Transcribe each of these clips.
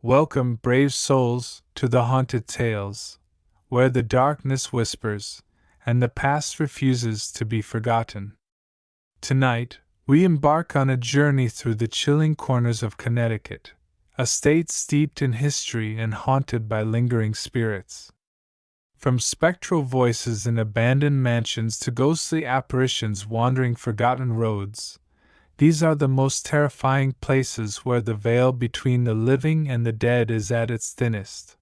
Welcome, brave souls, to the haunted tales, where the darkness whispers, and the past refuses to be forgotten. Tonight, we embark on a journey through the chilling corners of Connecticut, a state steeped in history and haunted by lingering spirits. From spectral voices in abandoned mansions to ghostly apparitions wandering forgotten roads, these are the most terrifying places where the veil between the living and the dead is at its thinnest.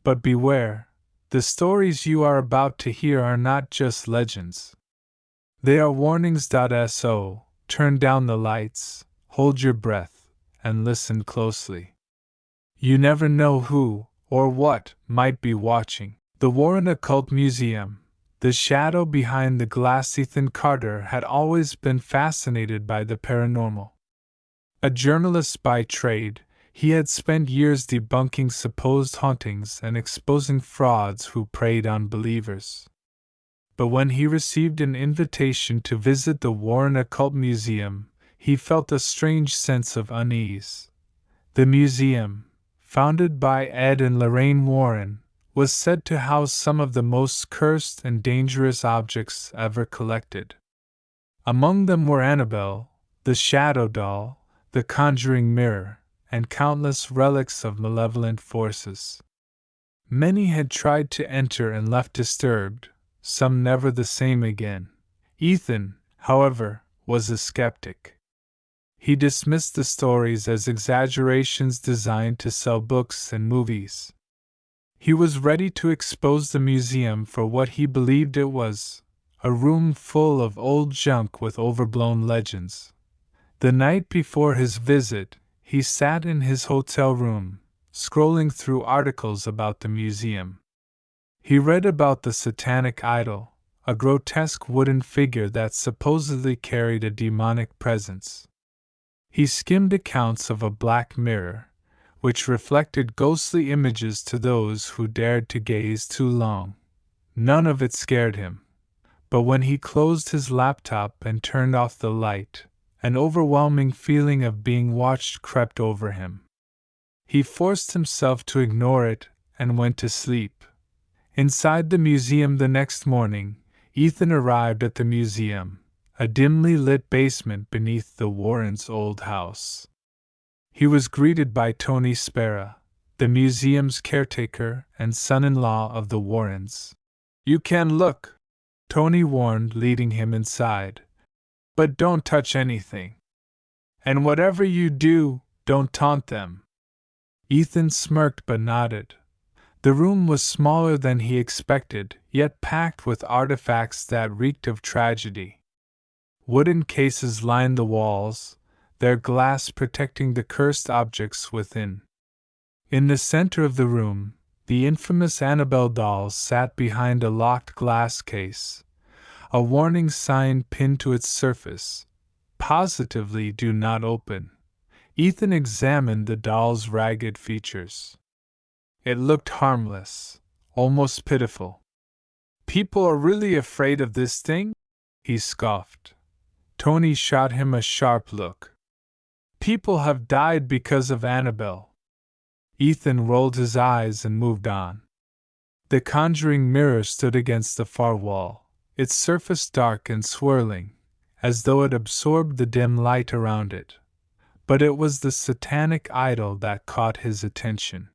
But beware, the stories you are about to hear are not just legends. They are warnings. So, turn down the lights, hold your breath, and listen closely. You never know who, or what, might be watching. The Warren Occult Museum, the shadow behind the glass. Ethan Carter had always been fascinated by the paranormal. A journalist by trade, he had spent years debunking supposed hauntings and exposing frauds who preyed on believers. But when he received an invitation to visit the Warren Occult Museum, he felt a strange sense of unease. The museum, founded by Ed and Lorraine Warren, was said to house some of the most cursed and dangerous objects ever collected. Among them were Annabelle, the Shadow Doll, the Conjuring Mirror, and countless relics of malevolent forces. Many had tried to enter and left disturbed, some never the same again. Ethan, however, was a skeptic. He dismissed the stories as exaggerations designed to sell books and movies. He was ready to expose the museum for what he believed it was, a room full of old junk with overblown legends. The night before his visit, he sat in his hotel room, scrolling through articles about the museum. He read about the satanic idol, a grotesque wooden figure that supposedly carried a demonic presence. He skimmed accounts of a black mirror, which reflected ghostly images to those who dared to gaze too long. None of it scared him. But when he closed his laptop and turned off the light, an overwhelming feeling of being watched crept over him. He forced himself to ignore it and went to sleep. Inside the museum the next morning, Ethan arrived at the museum, a dimly lit basement beneath the Warrens' old house. He was greeted by Tony Spera, the museum's caretaker and son-in-law of the Warrens. "You can look," Tony warned, leading him inside. "But don't touch anything. And whatever you do, don't taunt them." Ethan smirked but nodded. The room was smaller than he expected, yet packed with artifacts that reeked of tragedy. Wooden cases lined the walls, their glass protecting the cursed objects within. In the center of the room, the infamous Annabelle doll sat behind a locked glass case, a warning sign pinned to its surface. Positively, do not open. Ethan examined the doll's ragged features. It looked harmless, almost pitiful. "People are really afraid of this thing?" he scoffed. Tony shot him a sharp look. "People have died because of Annabelle." Ethan rolled his eyes and moved on. The conjuring mirror stood against the far wall, its surface dark and swirling, as though it absorbed the dim light around it. But it was the satanic idol that caught his attention.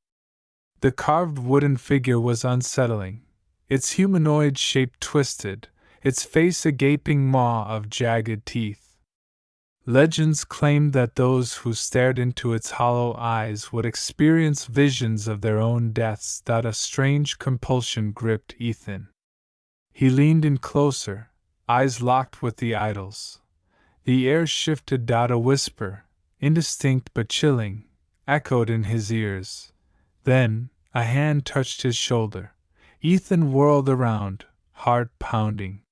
The carved wooden figure was unsettling, its humanoid shape twisted, its face a gaping maw of jagged teeth. Legends claimed that those who stared into its hollow eyes would experience visions of their own deaths. A strange compulsion gripped Ethan. He leaned in closer, eyes locked with the idol's. The air shifted. A whisper, indistinct but chilling, echoed in his ears. Then, a hand touched his shoulder. Ethan whirled around, heart pounding.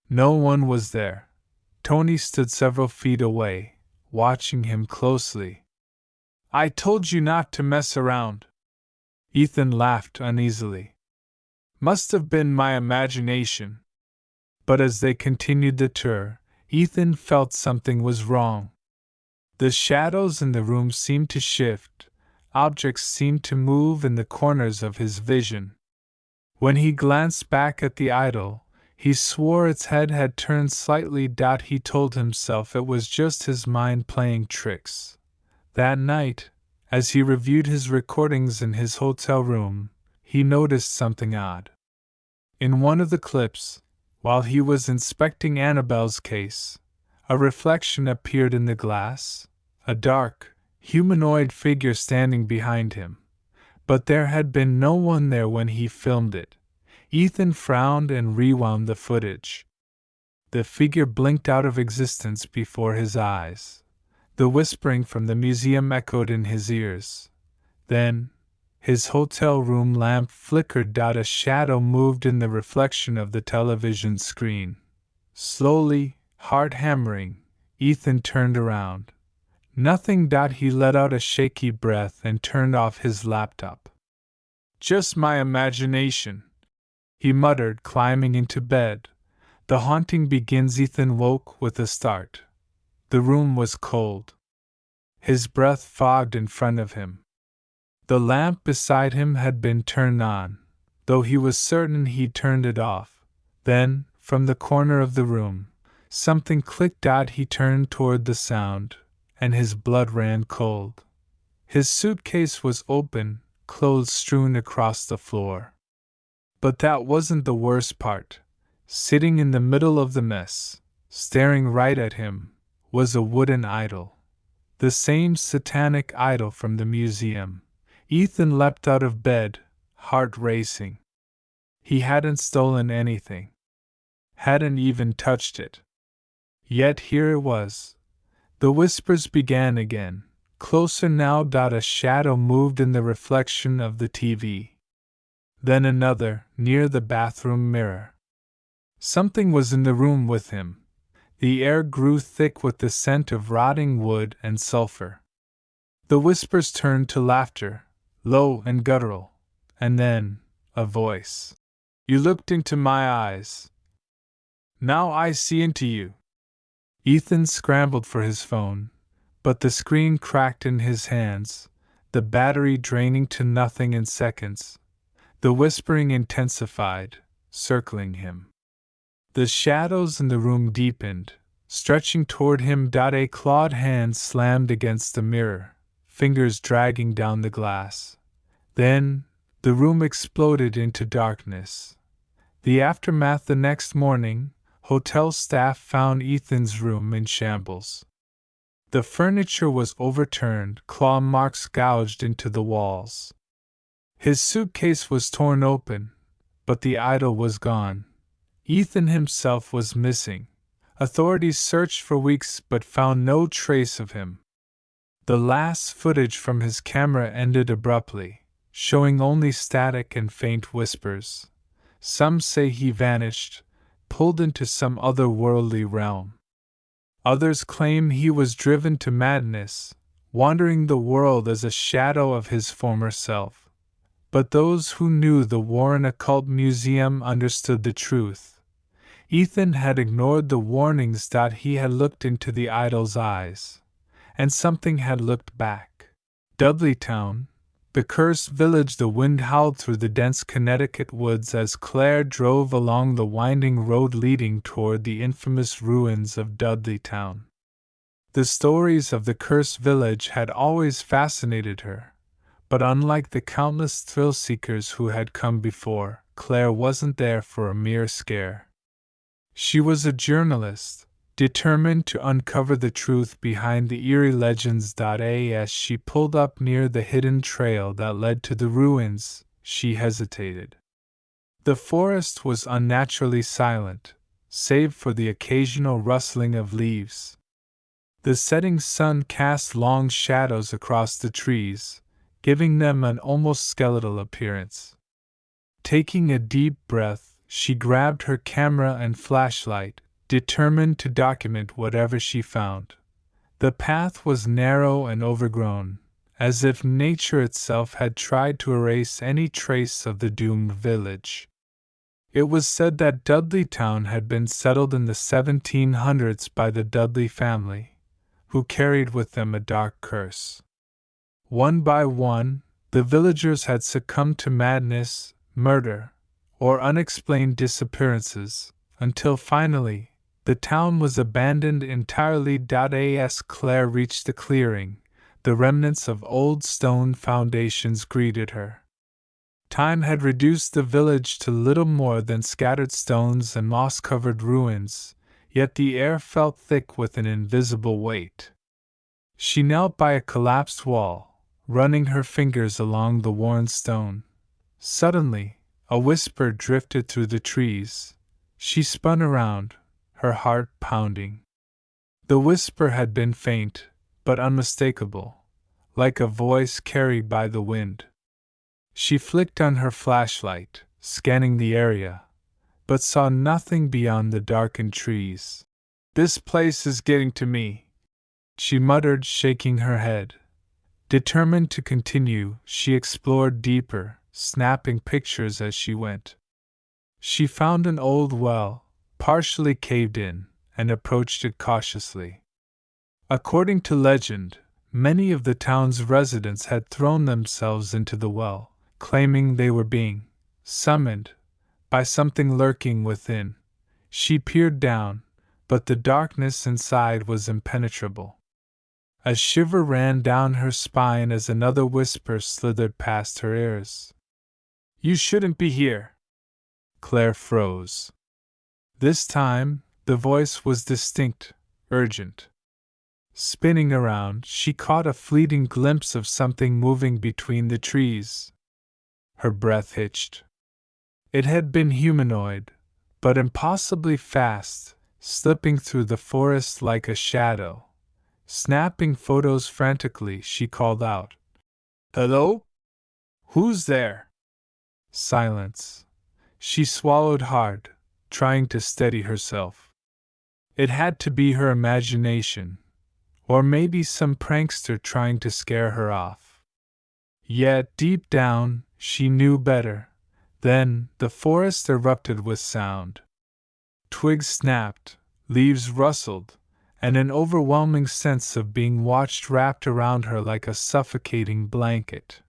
No one was there. Tony stood several feet away, watching him closely. "I told you not to mess around." Ethan laughed uneasily. "Must have been my imagination." But as they continued the tour, Ethan felt something was wrong. The shadows in the room seemed to shift, objects seemed to move in the corners of his vision. When he glanced back at the idol, he swore its head had turned slightly. He told himself it was just his mind playing tricks. That night, as he reviewed his recordings in his hotel room, he noticed something odd. In one of the clips, while he was inspecting Annabelle's case, a reflection appeared in the glass, a dark, humanoid figure standing behind him. But there had been no one there when he filmed it. Ethan frowned and rewound the footage. The figure blinked out of existence before his eyes. The whispering from the museum echoed in his ears. Then, his hotel room lamp flickered. A shadow moved in the reflection of the television screen. Slowly, heart hammering, Ethan turned around. Nothing. He let out a shaky breath and turned off his laptop. Just my imagination, he muttered, climbing into bed. The haunting begins. Ethan woke with a start. The room was cold. His breath fogged in front of him. The lamp beside him had been turned on, though he was certain he'd turned it off. Then, from the corner of the room, something clicked. He turned toward the sound, and his blood ran cold. His suitcase was open, clothes strewn across the floor. But that wasn't the worst part. Sitting in the middle of the mess, staring right at him, was a wooden idol. The same satanic idol from the museum. Ethan leapt out of bed, heart racing. He hadn't stolen anything. Hadn't even touched it. Yet here it was. The whispers began again, closer now. A shadow moved in the reflection of the TV. Then another, near the bathroom mirror. Something was in the room with him. The air grew thick with the scent of rotting wood and sulfur. The whispers turned to laughter, low and guttural, and then, a voice. You looked into my eyes. Now I see into you. Ethan scrambled for his phone, but the screen cracked in his hands, the battery draining to nothing in seconds. The whispering intensified, circling him. The shadows in the room deepened, stretching toward him. A clawed hand slammed against the mirror, fingers dragging down the glass. Then, the room exploded into darkness. The aftermath. The next morning, hotel staff found Ethan's room in shambles. The furniture was overturned, claw marks gouged into the walls. His suitcase was torn open, but the idol was gone. Ethan himself was missing. Authorities searched for weeks but found no trace of him. The last footage from his camera ended abruptly, showing only static and faint whispers. Some say he vanished, pulled into some otherworldly realm. Others claim he was driven to madness, wandering the world as a shadow of his former self. But those who knew the Warren Occult Museum understood the truth. Ethan had ignored the warnings. He had looked into the idol's eyes, and something had looked back. Dudleytown, the cursed village. The wind howled through the dense Connecticut woods as Claire drove along the winding road leading toward the infamous ruins of Dudleytown. The stories of the cursed village had always fascinated her. But unlike the countless thrill-seekers who had come before, Claire wasn't there for a mere scare. She was a journalist, determined to uncover the truth behind the eerie legends. As she pulled up near the hidden trail that led to the ruins, she hesitated. The forest was unnaturally silent, save for the occasional rustling of leaves. The setting sun cast long shadows across the trees, giving them an almost skeletal appearance. Taking a deep breath, she grabbed her camera and flashlight, determined to document whatever she found. The path was narrow and overgrown, as if nature itself had tried to erase any trace of the doomed village. It was said that Dudleytown had been settled in the 1700s by the Dudley family, who carried with them a dark curse. One by one, the villagers had succumbed to madness, murder, or unexplained disappearances, until finally, the town was abandoned entirely. As Claire reached the clearing, the remnants of old stone foundations greeted her. Time had reduced the village to little more than scattered stones and moss-covered ruins, yet the air felt thick with an invisible weight. She knelt by a collapsed wall, running her fingers along the worn stone. Suddenly, a whisper drifted through the trees. She spun around, her heart pounding. The whisper had been faint, but unmistakable, like a voice carried by the wind. She flicked on her flashlight, scanning the area, but saw nothing beyond the darkened trees. "This place is getting to me," she muttered, shaking her head. Determined to continue, she explored deeper, snapping pictures as she went. She found an old well, partially caved in, and approached it cautiously. According to legend, many of the town's residents had thrown themselves into the well, claiming they were being summoned by something lurking within. She peered down, but the darkness inside was impenetrable. A shiver ran down her spine as another whisper slithered past her ears. "You shouldn't be here." Claire froze. This time, the voice was distinct, urgent. Spinning around, she caught a fleeting glimpse of something moving between the trees. Her breath hitched. It had been humanoid, but impossibly fast, slipping through the forest like a shadow. Snapping photos frantically, she called out, "Hello? Who's there?" Silence. She swallowed hard, trying to steady herself. It had to be her imagination, or maybe some prankster trying to scare her off. Yet, deep down, she knew better. Then, the forest erupted with sound. Twigs snapped, leaves rustled, and an overwhelming sense of being watched wrapped around her like a suffocating blanket.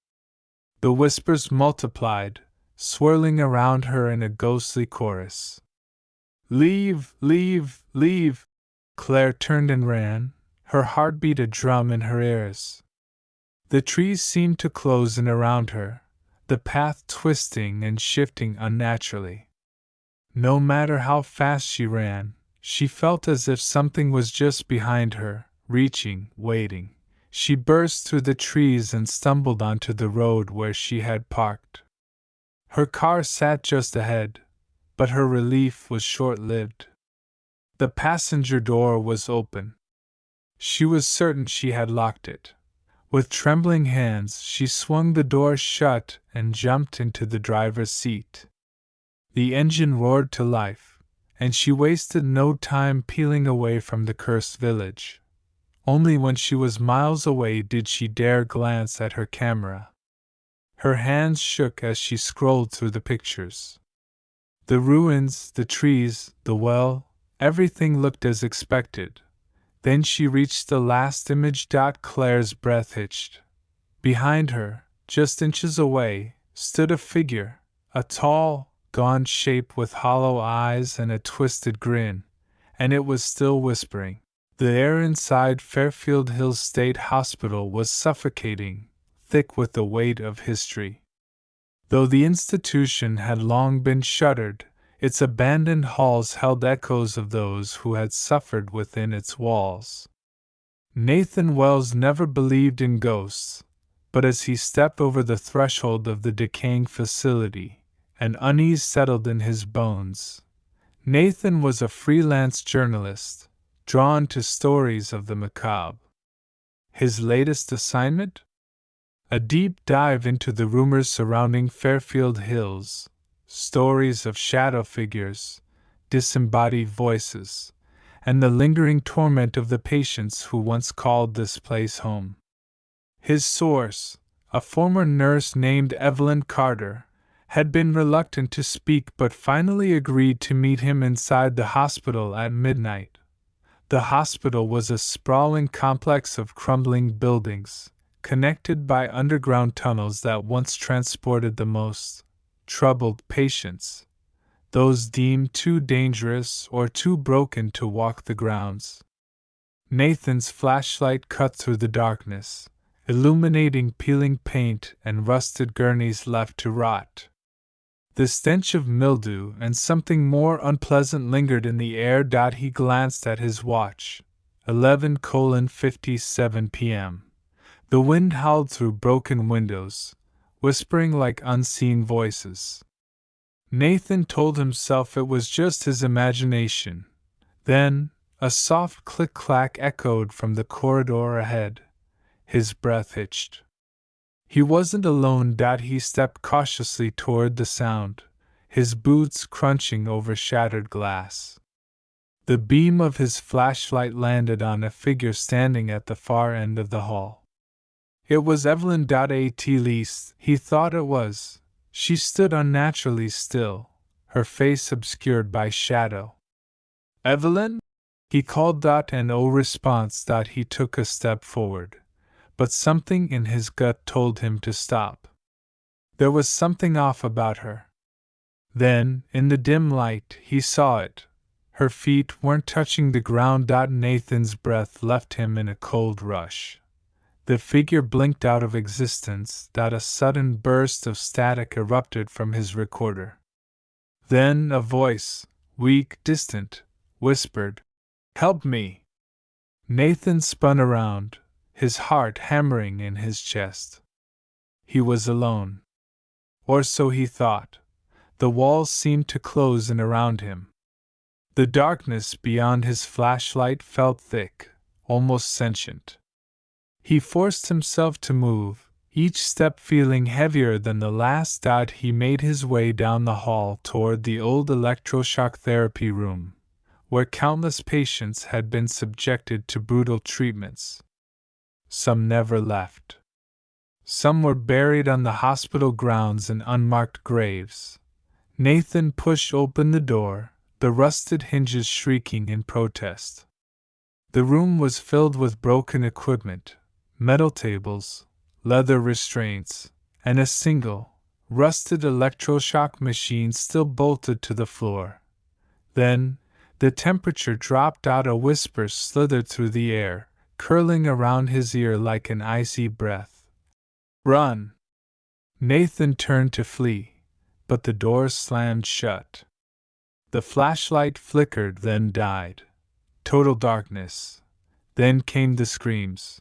The whispers multiplied, swirling around her in a ghostly chorus. "Leave, leave, leave!" Claire turned and ran, her heart beat a drum in her ears. The trees seemed to close in around her, the path twisting and shifting unnaturally. No matter how fast she ran, she felt as if something was just behind her, reaching, waiting. She burst through the trees and stumbled onto the road where she had parked. Her car sat just ahead, but her relief was short-lived. The passenger door was open. She was certain she had locked it. With trembling hands, she swung the door shut and jumped into the driver's seat. The engine roared to life, and she wasted no time peeling away from the cursed village. Only when she was miles away did she dare glance at her camera. Her hands shook as she scrolled through the pictures. The ruins, the trees, the well, everything looked as expected. Then she reached the last image. Claire's breath hitched. Behind her, just inches away, stood a figure, a tall, gaunt shape with hollow eyes and a twisted grin, and it was still whispering. The air inside Fairfield Hills State Hospital was suffocating, thick with the weight of history. Though the institution had long been shuttered, its abandoned halls held echoes of those who had suffered within its walls. Nathan Wells never believed in ghosts, but as he stepped over the threshold of the decaying facility, an unease settled in his bones. Nathan was a freelance journalist, drawn to stories of the macabre. His latest assignment? A deep dive into the rumors surrounding Fairfield Hills. Stories of shadow figures, disembodied voices, and the lingering torment of the patients who once called this place home. His source, a former nurse named Evelyn Carter, had been reluctant to speak but finally agreed to meet him inside the hospital at midnight. The hospital was a sprawling complex of crumbling buildings, connected by underground tunnels that once transported the most troubled patients, those deemed too dangerous or too broken to walk the grounds. Nathan's flashlight cut through the darkness, illuminating peeling paint and rusted gurneys left to rot. The stench of mildew and something more unpleasant lingered in the air. He glanced at his watch. 11:57 p.m. The wind howled through broken windows, whispering like unseen voices. Nathan told himself it was just his imagination. Then, a soft click-clack echoed from the corridor ahead. His breath hitched. He wasn't alone. He stepped cautiously toward the sound, his boots crunching over shattered glass. The beam of his flashlight landed on a figure standing at the far end of the hall. It was Evelyn. At least, he thought it was. She stood unnaturally still, her face obscured by shadow. "Evelyn?" he called. And no response. He took a step forward, but something in his gut told him to stop. There was something off about her. Then, in the dim light, he saw it. Her feet weren't touching the ground. Nathan's breath left him in a cold rush. The figure blinked out of existence. A sudden burst of static erupted from his recorder. Then a voice, weak, distant, whispered, "Help me!" Nathan spun around, his heart hammering in his chest. He was alone. Or so he thought. The walls seemed to close in around him. The darkness beyond his flashlight felt thick, almost sentient. He forced himself to move, each step feeling heavier than the last. He made his way down the hall toward the old electroshock therapy room, where countless patients had been subjected to brutal treatments. Some never left. Some were buried on the hospital grounds in unmarked graves. Nathan pushed open the door, the rusted hinges shrieking in protest. The room was filled with broken equipment, metal tables, leather restraints, and a single, rusted electroshock machine still bolted to the floor. Then, the temperature dropped. A whisper slithered through the air, curling around his ear like an icy breath. "Run!" Nathan turned to flee, but the door slammed shut. The flashlight flickered, then died. Total darkness. Then came the screams.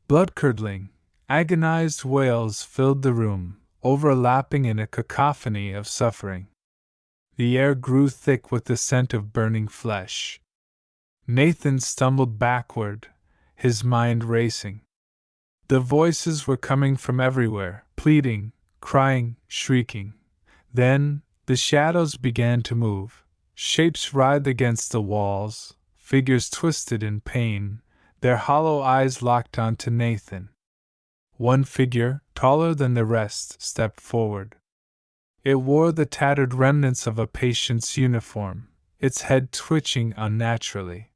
Blood-curdling, agonized wails filled the room, overlapping in a cacophony of suffering. The air grew thick with the scent of burning flesh. Nathan stumbled backward, his mind racing. The voices were coming from everywhere, pleading, crying, shrieking. Then, the shadows began to move. Shapes writhed against the walls, figures twisted in pain, their hollow eyes locked onto Nathan. One figure, taller than the rest, stepped forward. It wore the tattered remnants of a patient's uniform, its head twitching unnaturally.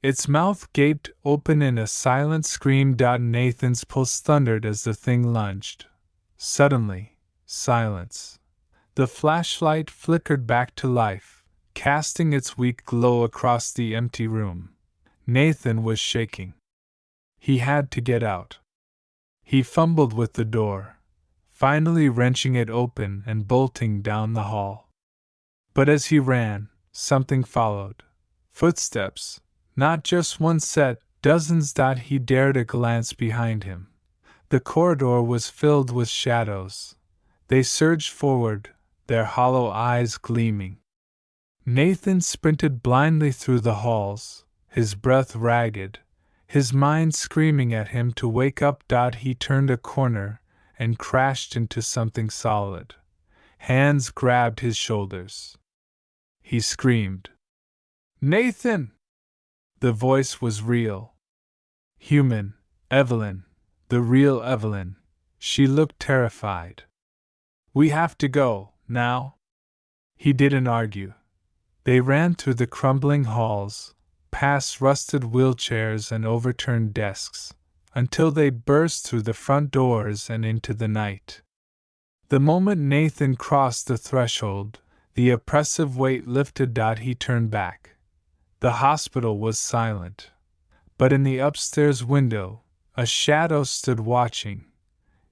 Its mouth gaped open in a silent scream. Nathan's pulse thundered as the thing lunged. Suddenly, silence. The flashlight flickered back to life, casting its weak glow across the empty room. Nathan was shaking. He had to get out. He fumbled with the door, finally wrenching it open and bolting down the hall. But as he ran, something followed. Footsteps, not just one set, dozens. He dared a glance behind him. The corridor was filled with shadows. They surged forward, their hollow eyes gleaming. Nathan sprinted blindly through the halls, his breath ragged, his mind screaming at him to wake up. He turned a corner and crashed into something solid. Hands grabbed his shoulders. He screamed. "Nathan!" The voice was real. Human, Evelyn, the real Evelyn. She looked terrified. "We have to go, now." He didn't argue. They ran through the crumbling halls, past rusted wheelchairs and overturned desks, until they burst through the front doors and into the night. The moment Nathan crossed the threshold, the oppressive weight lifted. He turned back. The hospital was silent. But in the upstairs window, a shadow stood watching.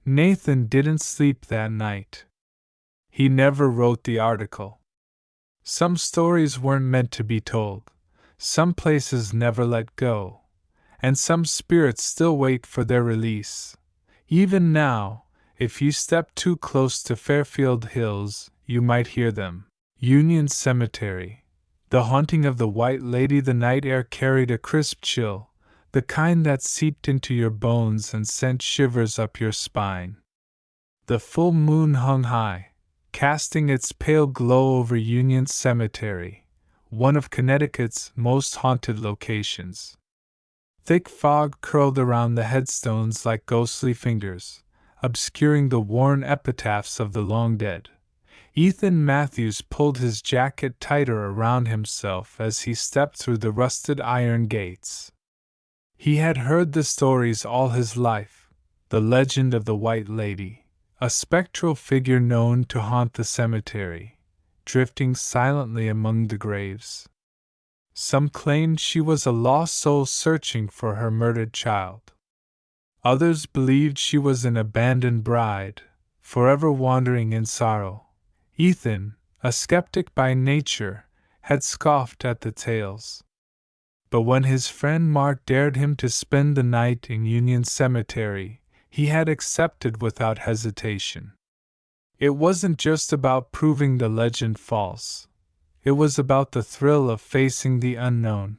Nathan didn't sleep that night. He never wrote the article. Some stories weren't meant to be told, some places never let go, and some spirits still wait for their release. Even now, if you step too close to Fairfield Hills, you might hear them. Union Cemetery. The haunting of the White Lady. The night air carried a crisp chill, the kind that seeped into your bones and sent shivers up your spine. The full moon hung high, casting its pale glow over Union Cemetery, one of Connecticut's most haunted locations. Thick fog curled around the headstones like ghostly fingers, obscuring the worn epitaphs of the long dead. Ethan Matthews pulled his jacket tighter around himself as he stepped through the rusted iron gates. He had heard the stories all his life, the legend of the White Lady, a spectral figure known to haunt the cemetery, drifting silently among the graves. Some claimed she was a lost soul searching for her murdered child. Others believed she was an abandoned bride, forever wandering in sorrow. Ethan, a skeptic by nature, had scoffed at the tales. But when his friend Mark dared him to spend the night in Union Cemetery, he had accepted without hesitation. It wasn't just about proving the legend false. It was about the thrill of facing the unknown.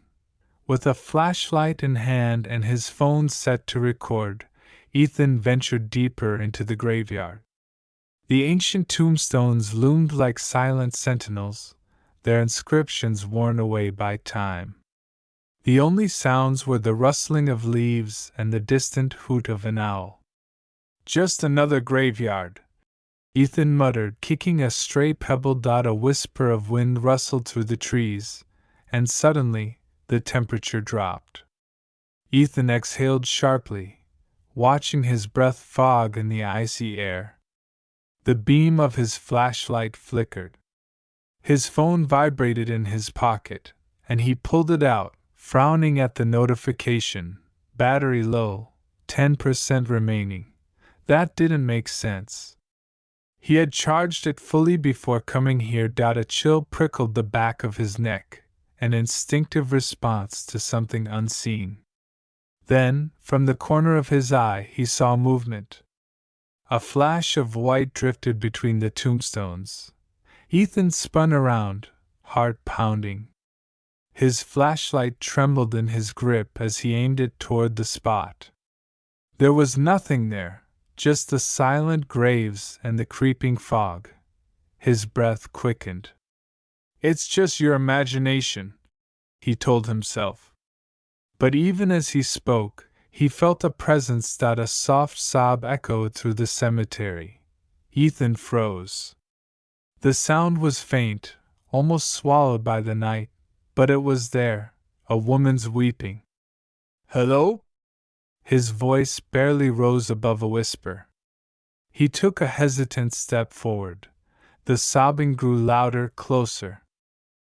With a flashlight in hand and his phone set to record, Ethan ventured deeper into the graveyard. The ancient tombstones loomed like silent sentinels, their inscriptions worn away by time. The only sounds were the rustling of leaves and the distant hoot of an owl. Just another graveyard, Ethan muttered, kicking a stray pebble. A whisper of wind rustled through the trees, and suddenly, the temperature dropped. Ethan exhaled sharply, watching his breath fog in the icy air. The beam of his flashlight flickered. His phone vibrated in his pocket, and he pulled it out, frowning at the notification. Battery low, 10% remaining. That didn't make sense. He had charged it fully before coming here. A chill prickled the back of his neck, an instinctive response to something unseen. Then, from the corner of his eye, he saw movement. A flash of white drifted between the tombstones. Ethan spun around, heart pounding. His flashlight trembled in his grip as he aimed it toward the spot. There was nothing there, just the silent graves and the creeping fog. His breath quickened. "It's just your imagination," he told himself. But even as he spoke, he felt a presence. A soft sob echoed through the cemetery. Ethan froze. The sound was faint, almost swallowed by the night, but it was there, a woman's weeping. "Hello?" His voice barely rose above a whisper. He took a hesitant step forward. The sobbing grew louder, closer.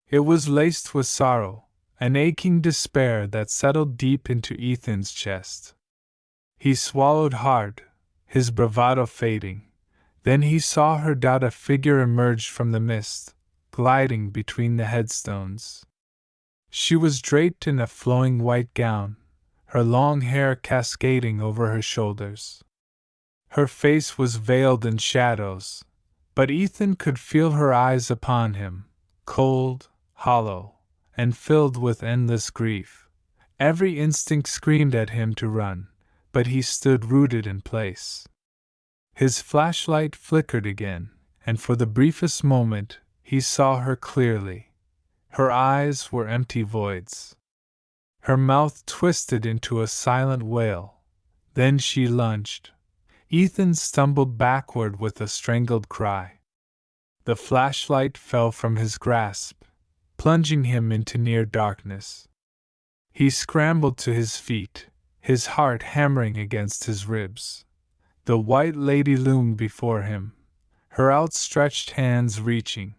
It was laced with sorrow, an aching despair that settled deep into Ethan's chest. He swallowed hard, his bravado fading. Then he saw her. A figure emerged from the mist, gliding between the headstones. She was draped in a flowing white gown, her long hair cascading over her shoulders. Her face was veiled in shadows, but Ethan could feel her eyes upon him, cold, hollow, and filled with endless grief. Every instinct screamed at him to run, but he stood rooted in place. His flashlight flickered again, and for the briefest moment, he saw her clearly. Her eyes were empty voids. Her mouth twisted into a silent wail. Then she lunged. Ethan stumbled backward with a strangled cry. The flashlight fell from his grasp, plunging him into near darkness. He scrambled to his feet, his heart hammering against his ribs. The white lady loomed before him, her outstretched hands reaching.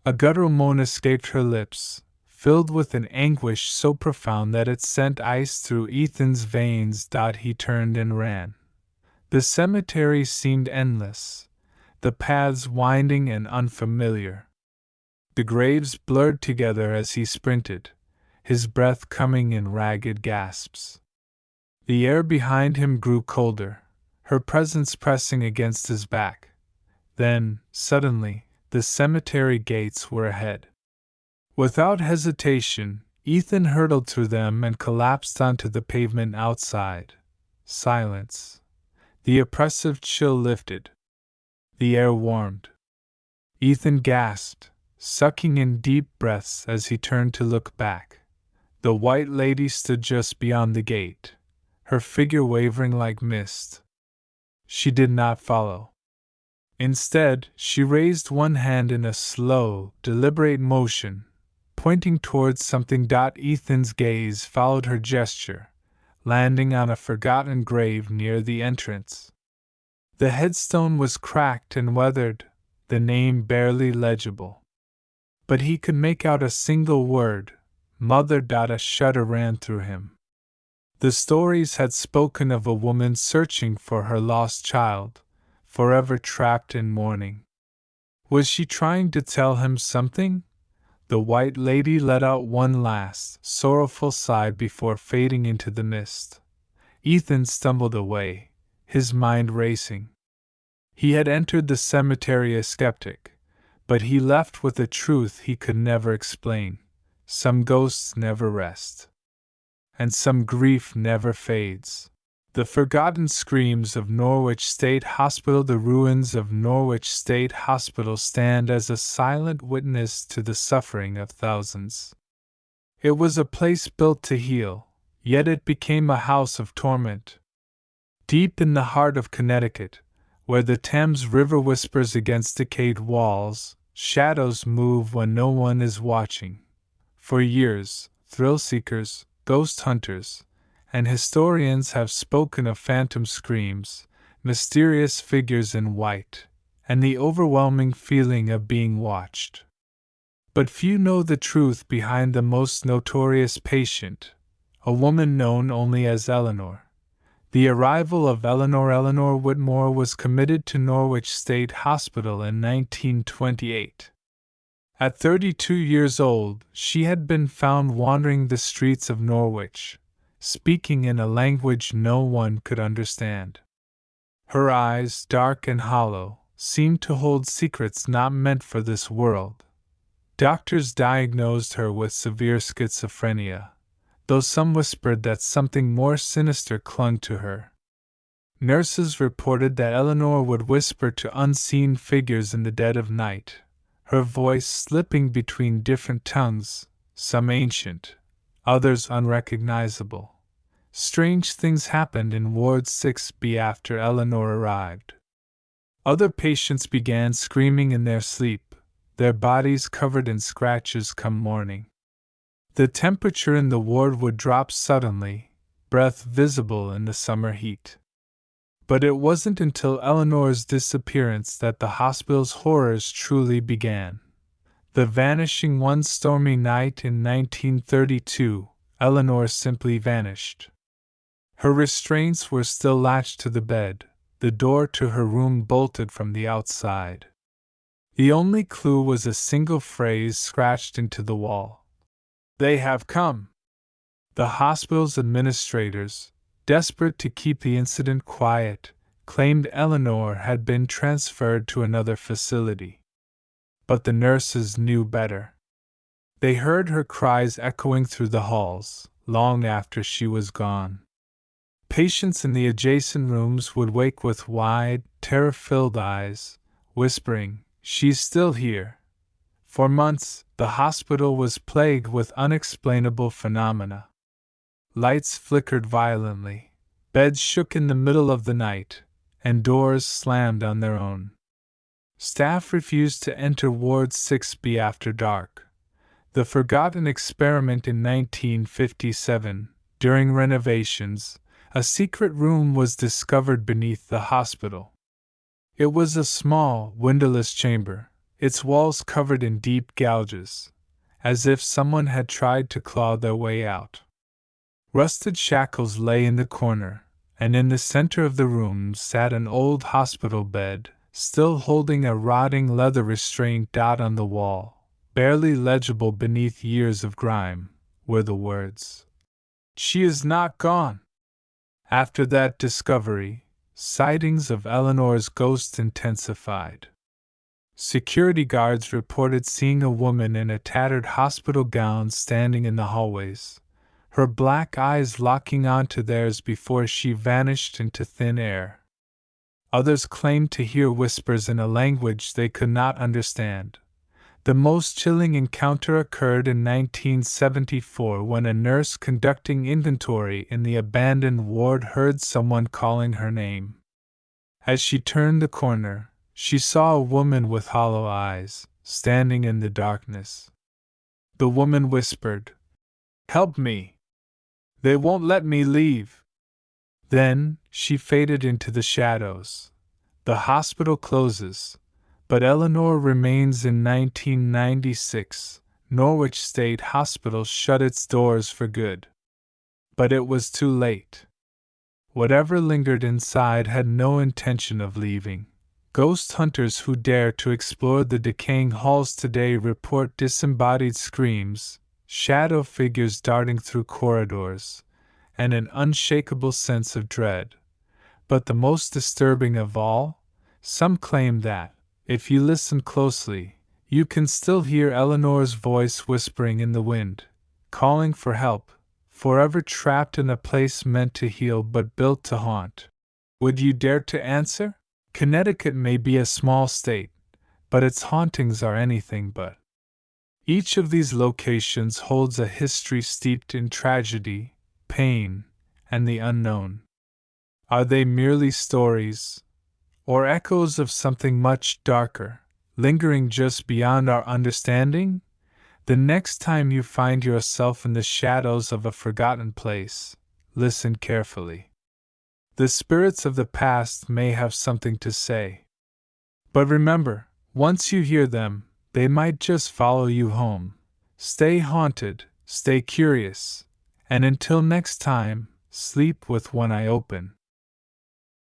A guttural moan escaped her lips, filled with an anguish so profound that it sent ice through Ethan's veins. He turned and ran. The cemetery seemed endless, the paths winding and unfamiliar. The graves blurred together as he sprinted, his breath coming in ragged gasps. The air behind him grew colder, her presence pressing against his back. Then, suddenly, the cemetery gates were ahead. Without hesitation, Ethan hurtled through them and collapsed onto the pavement outside. Silence. The oppressive chill lifted. The air warmed. Ethan gasped, sucking in deep breaths as he turned to look back. The white lady stood just beyond the gate, her figure wavering like mist. She did not follow. Instead, she raised one hand in a slow, deliberate motion, pointing towards something. Ethan's gaze followed her gesture, landing on a forgotten grave near the entrance. The headstone was cracked and weathered, the name barely legible. But he could make out a single word, Mother. A shudder ran through him. The stories had spoken of a woman searching for her lost child, forever trapped in mourning. Was she trying to tell him something? The white lady let out one last, sorrowful sigh before fading into the mist. Ethan stumbled away, his mind racing. He had entered the cemetery a skeptic, but he left with a truth he could never explain. Some ghosts never rest. And some grief never fades. The forgotten screams of Norwich State Hospital. The ruins of Norwich State Hospital stand as a silent witness to the suffering of thousands. It was a place built to heal, yet it became a house of torment. Deep in the heart of Connecticut, where the Thames River whispers against decayed walls, shadows move when no one is watching. For years, thrill-seekers, ghost hunters, and historians have spoken of phantom screams, mysterious figures in white, and the overwhelming feeling of being watched. But few know the truth behind the most notorious patient, a woman known only as Eleanor. The arrival of Eleanor Whitmore was committed to Norwich State Hospital in 1928. At 32 years old, she had been found wandering the streets of Norwich, speaking in a language no one could understand. Her eyes, dark and hollow, seemed to hold secrets not meant for this world. Doctors diagnosed her with severe schizophrenia, though some whispered that something more sinister clung to her. Nurses reported that Eleanor would whisper to unseen figures in the dead of night, her voice slipping between different tongues, some ancient, others unrecognizable. Strange things happened in Ward 6B after Eleanor arrived. Other patients began screaming in their sleep, their bodies covered in scratches come morning. The temperature in the ward would drop suddenly, breath visible in the summer heat. But it wasn't until Eleanor's disappearance that the hospital's horrors truly began. The vanishing one stormy night in 1932, Eleanor simply vanished. Her restraints were still latched to the bed, the door to her room bolted from the outside. The only clue was a single phrase scratched into the wall. "They have come." The hospital's administrators, desperate to keep the incident quiet, claimed Eleanor had been transferred to another facility. But the nurses knew better. They heard her cries echoing through the halls, long after she was gone. Patients in the adjacent rooms would wake with wide, terror-filled eyes, whispering, "She's still here." For months, the hospital was plagued with unexplainable phenomena. Lights flickered violently, beds shook in the middle of the night, and doors slammed on their own. Staff refused to enter Ward 6B after dark. The forgotten experiment in 1957, during renovations, a secret room was discovered beneath the hospital. It was a small, windowless chamber, its walls covered in deep gouges, as if someone had tried to claw their way out. Rusted shackles lay in the corner, and in the center of the room sat an old hospital bed, still holding a rotting leather restraint dot on the wall. Barely legible beneath years of grime were the words, "She is not gone." After that discovery, sightings of Eleanor's ghost intensified. Security guards reported seeing a woman in a tattered hospital gown standing in the hallways, her black eyes locking onto theirs before she vanished into thin air. Others claimed to hear whispers in a language they could not understand. The most chilling encounter occurred in 1974 when a nurse conducting inventory in the abandoned ward heard someone calling her name. As she turned the corner, she saw a woman with hollow eyes, standing in the darkness. The woman whispered, "Help me! They won't let me leave!" Then, she faded into the shadows. The hospital closes, but Eleanor remains. In 1996, Norwich State Hospital shut its doors for good. But it was too late. Whatever lingered inside had no intention of leaving. Ghost hunters who dare to explore the decaying halls today report disembodied screams, shadow figures darting through corridors, and an unshakable sense of dread. But the most disturbing of all, some claim that, if you listen closely, you can still hear Eleanor's voice whispering in the wind, calling for help, forever trapped in a place meant to heal but built to haunt. Would you dare to answer? Connecticut may be a small state, but its hauntings are anything but. Each of these locations holds a history steeped in tragedy, pain, and the unknown. Are they merely stories, or echoes of something much darker, lingering just beyond our understanding? The next time you find yourself in the shadows of a forgotten place, listen carefully. The spirits of the past may have something to say. But remember, once you hear them, they might just follow you home. Stay haunted, stay curious, and until next time, sleep with one eye open.